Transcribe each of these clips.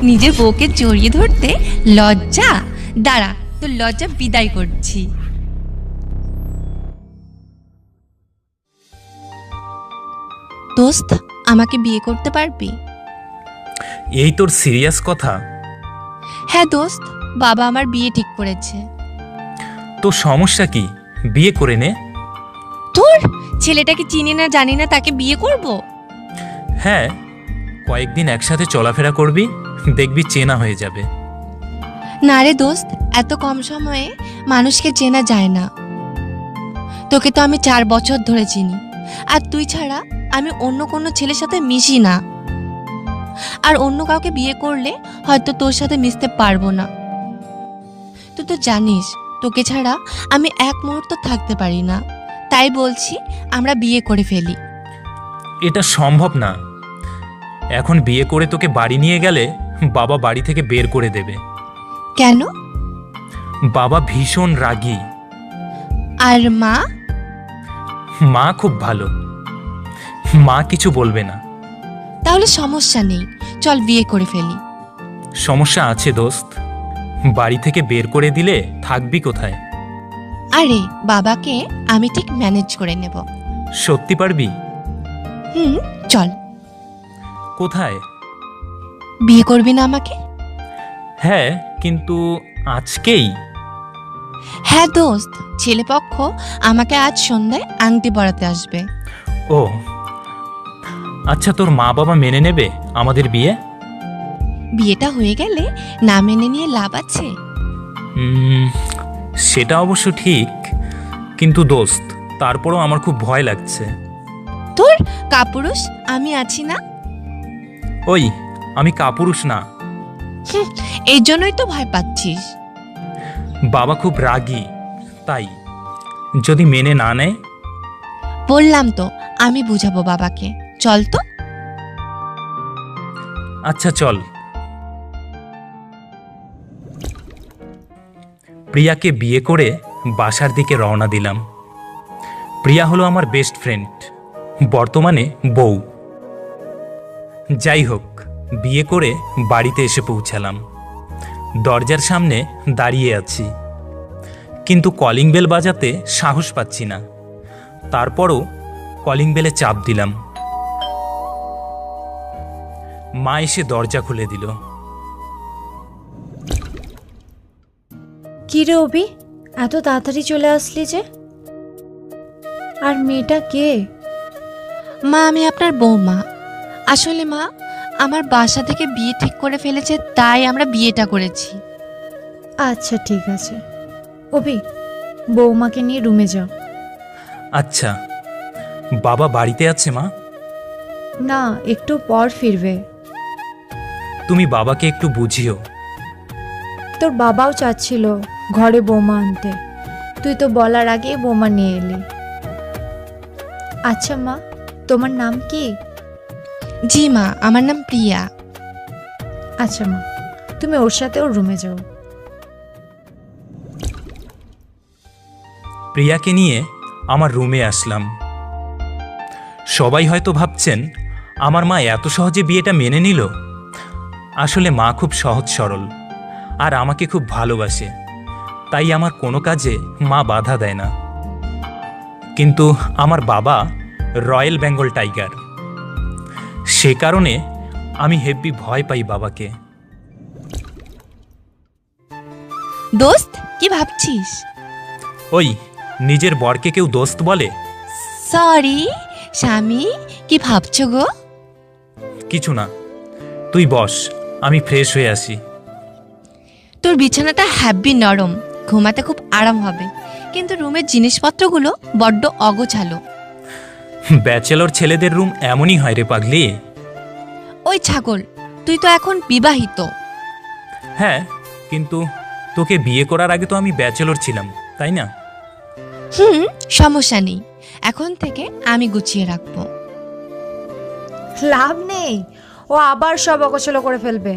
নিজের বউকে জড়িয়ে ধরতে লজ্জা? দাঁড়া, তোর লজ্জা বিদায় করছি। দোস্ত, আমাকে বিয়ে করতে পারবি? এই তোর সিরিয়াস কথা? হ্যাঁ দোস্ত, বাবা আমার বিয়ে ঠিক করেছে। তো সমস্যা কি? বিয়ে করে নে। তোর ছেলেটাকে চিনি না জানি না, তাকে বিয়ে করব? হ্যাঁ, কয়েকদিন একসাথে চলাফেরা করবি, দেখবি চেনা হয়ে যাবে। না রে দোস্ত, এত কম সময়ে মানুষকে চেনা যায় না। তোকে তো আমি 4 বছর ধরে চিনি, আর তুই ছাড়া আমি অন্য কোনো ছেলের সাথে মিশি না। আর অন্য কাউকে বিয়ে করলে হয়তো তোর সাথে মিশতে পারবো না। তুই তো জানিস তোকে ছাড়া আমি এক মুহূর্ত থাকতে পারি না। তাই বলছি আমরা বিয়ে করে ফেলি। এটা সম্ভব না। এখন বিয়ে করে তোকে বাড়ি নিয়ে গেলে বাবা বাড়ি থেকে বের করে দেবে। কেন? বাবা ভীষণ রাগী। আর মা? মা খুব ভালো, মা কিছু বলবে না। তাহলে সমস্যা নেই, চল বিয়ে করে ফেলি। সমস্যা আছে দোস্ত। বাড়ি থেকে বের করে দিলে থাকবি কোথায়? আরে বাবাকে আমি ঠিক ম্যানেজ করে নেব। সত্যি পারবি? চল। কোথায়? বিয়ে করবি না আমাকে? হ্যাঁ, কিন্তু আজকেই? হ্যাঁ দোস্ত, ছেলেপক্ষ আমাকে আজ সন্ধ্যায় আংটি পরাতে আসবে। ও আচ্ছা, তোর মা বাবা মেনে নেবে আমাদের বিয়ে? বিয়েটা হয়ে গেলে না মেনে নিয়ে লাভ আছে? সেটা অবশ্য ঠিক, কিন্তু দোস্ত তারপরও আমার খুব ভয় লাগছে। তোর কাপুরুষ আমি আছি না? ওই, আমি কাপুরুষ না। এই জন্যই তো ভয় পাচ্ছিস। বাবা খুব রাগী, তাই যদি মেনে না নেয়? বললাম তো আমি বুঝাবো বাবাকে। চল তো। আচ্ছা চল। প্রিয়াকে বিয়ে করে বাসার দিকে রওনা দিলাম। প্রিয়া হলো আমার বেস্ট ফ্রেন্ড, বর্তমানে বউ। যাই হোক, বিয়ে করে বাড়িতে এসে পৌঁছালাম। দরজার সামনে দাঁড়িয়ে আছি, কিন্তু কলিং বেল বাজাতে সাহস পাচ্ছি না। তারপরও কলিং বেলে চাপ দিলাম। মা এসে দরজা খুলে দিল। কি রে অভি, এত তাড়াতাড়ি চলে আসলি যে? আর মেয়েটা কে? মা, আমি আপনার বৌমা। আসলে মা, আমার বাসা থেকে বিয়ে ঠিক করে ফেলেছে, তাই আমরা বিয়েটা করেছি। আচ্ছা ঠিক আছে অভি, বৌমাকে নিয়ে রুমে যাও। আচ্ছা, বাবা বাড়িতে আছে মা? না, একটু পর ফিরবে। তুমি বাবাকে একটু বুঝিও। তোর বাবাও চাচ্ছিল ঘরে বৌমা আনতে, তুই তো বলার আগে বৌমা নিয়ে এলি। আচ্ছা মা, তোমার নাম কি? জি মা, আমার নাম প্রিয়া। আচ্ছা মা, তুমি ওর সাথে ওর রুমে যাও। প্রিয়াকে নিয়ে আমার রুমে আসলাম। সবাই হয়তো ভাবছেন আমার মা এত সহজে বিয়েটা মেনে নিল। আসলে মা খুব সহজ সরল আর আমাকে খুব ভালোবাসে, তাই আমার কোনো কাজে মা বাধা দেয় না। কিন্তু আমার বাবা রয়্যাল বেঙ্গল টাইগার, সে কারণে আমি হেব্বি ভয় পাই বাবাকে। দোস্ত, কি ভাবছিস? ওই, নিজের বরকে কেউ দোস্ত বলে? সরি স্বামী, কি ভাবছো গো? কিছু না, তুই বস, আমি ফ্রেশ হয়ে আসি। তোর বিছানাটা হ্যাব্বি নরম, ঘুমাতে খুব আরাম হবে, কিন্তু রুমের জিনিসপত্রগুলো বড্ড অগোছালো। ব্যাচেলর ছেলেদের রুম এমনই হয় রে পাগলি। ওই ছাগল, তুই তো এখন বিবাহিত। হ্যাঁ, কিন্তু তোকে বিয়ে করার আগে তো আমি ব্যাচেলর ছিলাম, তাই না? সমস্যা নেই, এখন থেকে আমি গুছিয়ে রাখবো। লাভ নেই, ও আবার সব অগোছালো করে ফেলবে।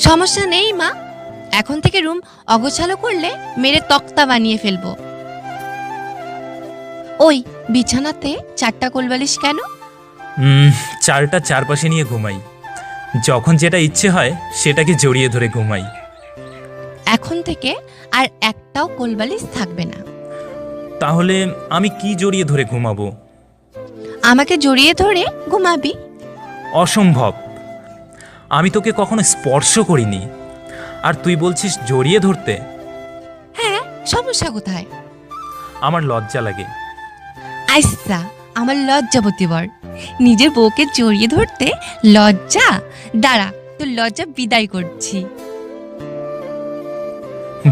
সমস্যা নেই মা, এখন থেকে রুম অগোছালো করলে মেরে তক্তা বানিয়ে ফেলবো। ওই, বিছানাতে 4টা কোলবালিশ কেন? 4টা চারপাশে নিয়ে ঘুমাই, যখন যেটা ইচ্ছে হয় সেটাকে জড়িয়ে ধরে ঘুমাই। এখন থেকে আর একটাও কোলবালিশ থাকবে না। তাহলে আমি কি জড়িয়ে ধরে ঘুমাবো? আমাকে জড়িয়ে ধরে ঘুমাবি। অসম্ভব, আমি তোকে কখনো স্পর্শ করিনি, আর তুই বলছিস জড়িয়ে ধরতে? হ্যাঁ, সমস্যা কোথায়? আমার লজ্জা লাগে। আইসা, আমার লজ্জাবতী বর, নিজের বউকে জড়িয়ে ধরতে লজ্জা? দাঁড়া, তোর লজ্জা বিদায় করছি।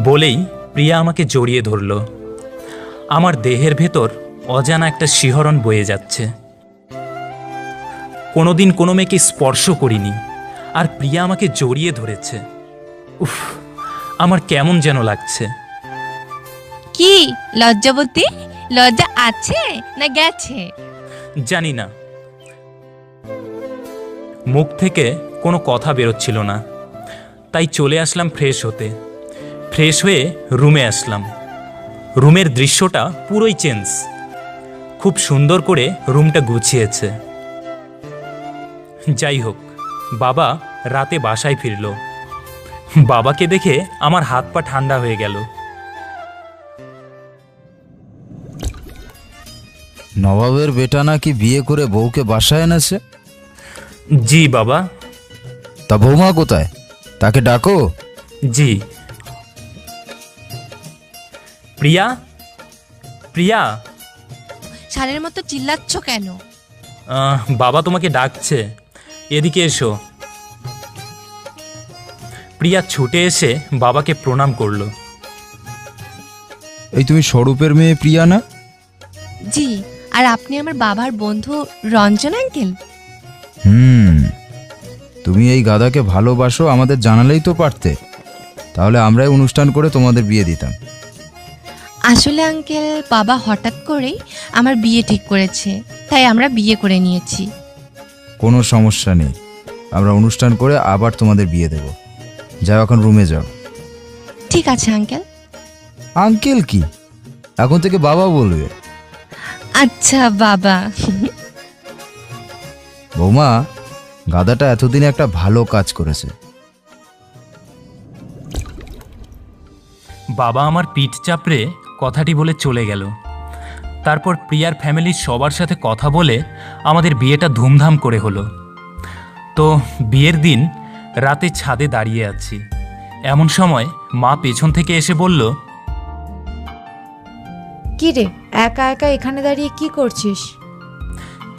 বলেই প্রিয়া আমাকে জড়িয়ে ধরল। আমার দেহের ভেতর অজানা একটা শিহরণ বয়ে যাচ্ছে। কোনোদিন কোনো মেয়েকে স্পর্শ করিনি, আর প্রিয়া আমাকে জড়িয়ে ধরেছে। উফ, আমার কেমন যেন লাগছে। কি লজ্জাবতী, লজ্জা আছে না গেছে? জানি না, মুখ থেকে কোনো কথা বেরোচ্ছিল না, তাই চলে আসলাম ফ্রেশ হতে। ফ্রেশ হয়ে রুমে আসলাম। রুমের দৃশ্যটা পুরোই চেঞ্জ। খুব সুন্দর করে রুমটা গুছিয়েছে। যাই হোক, বাবা রাতে বাসায় ফিরল। বাবাকে দেখে আমার হাত পা ঠান্ডা হয়ে গেল। নবাবের বেটা নাকি বিয়ে করে বউকে বাসায় এনেছে? জি বাবা। তা বৌমা কোথায়? তাকে ডাকো। জি। প্রিয়া, প্রিয়া। ষাঁড়ের মতো চিল্লাচ্ছ কেন? বাবা তোমাকে ডাকছে, এদিকে এসো। প্রিয়া ছুটে এসে বাবাকে প্রণাম করল। এই তুমি স্বরূপের মেয়ে প্রিয়া না? জি, আর আপনি আমার বাবার বন্ধু রঞ্জন আঙ্কেল। তুমি এই গাধাকে ভালোবাসো আমাদের জানালেই তো পারতে, তাহলে আমরাই অনুষ্ঠান করে তোমাদের বিয়ে দিতাম। আসলে আঙ্কেল, বাবা হঠাৎ করেই আমার বিয়ে ঠিক করেছে, তাই আমরা বিয়ে করে নিয়েছি। কোনো সমস্যা নেই, আমরা অনুষ্ঠান করে আবার তোমাদের বিয়ে দেব। যাও, এখন রুমে যাও। ঠিক আছে আঙ্কেল। আঙ্কেল কি, এখন থেকে বাবা বলবে। আচ্ছা বাবা। বৌমা, গাধাটা এতদিনে একটা ভালো কাজ করেছে। বাবা আমার পিঠ চাপড়ে কথাটি বলে চলে গেল। তারপর প্রিয়ার ফ্যামিলির সবার সাথে কথা বলে আমাদের বিয়েটা ধুমধাম করে হলো। তো বিয়ের দিন রাতে ছাদে দাঁড়িয়ে আছি, এমন সময় মা পেছন থেকে এসে বলল, কি রে, একা একা এখানে দাঁড়িয়ে কি করছিস?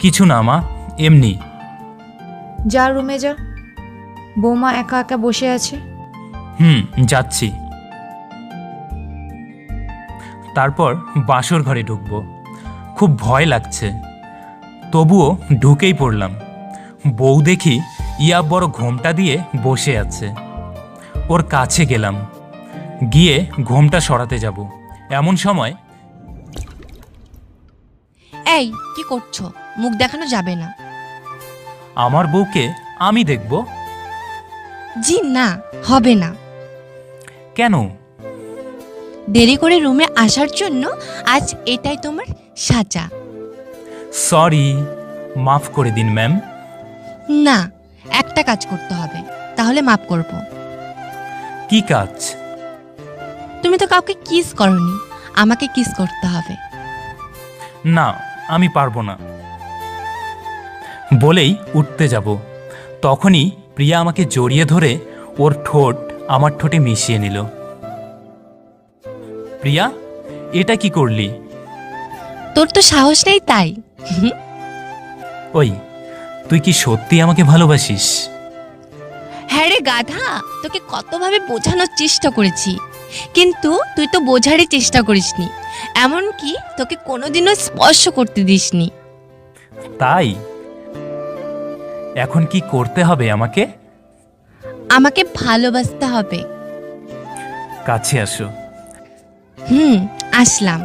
কিছু না মা, এমনি। যা রুমে যা, বৌমা একা একা বসে আছে। যাচ্ছি। তারপর বাসর ঘরে ঢুকবো। খুব ভয় লাগছে, তবুও ঢুকেই পড়লাম। বউ দেখি ইয়া বড় ঘোমটা দিয়ে বসে আছে। ওর কাছে গেলাম, গিয়ে ঘোমটা সরাতে যাব। এমন সময়, এই কি করছো? মুখ দেখানো যাবে না। আমার বউকে আমি দেখব? জি না, হবে না। কেন? দেরি করে রুমে আসার জন্য আজ এটাই তোমার সাজা। সরি, মাফ করে দিন ম্যাম। না, একটা কাজ করতে হবে, তাহলে মাফ করব। কি কাজ? তুমি তো কাউকে কিস করনি, আমাকে কিস করতে হবে। না, আমি পারবো না। বলেই উঠতে যাব, তখনই প্রিয়া আমাকে জড়িয়ে ধরে ওর ঠোঁট আমার ঠোঁটে মিশিয়ে নিল। প্রিয়া, এটা কি করলি? তোর তো সাহস নেই তাই। ওই, তুই কি সত্যি আমাকে ভালোবাসিস? হ্যাঁ রে গাধা, তোকে কতভাবে বোঝানোর চেষ্টা করেছি, কিন্তু তুই তো বোঝারই চেষ্টা করিসনি, এমনকি তোকে কোনোদিনও স্পর্শ করতে দিসনি। তাই এখন কি করতে হবে আমাকে? আমাকে ভালোবাসতে হবে। কাছে আসো। আসলাম।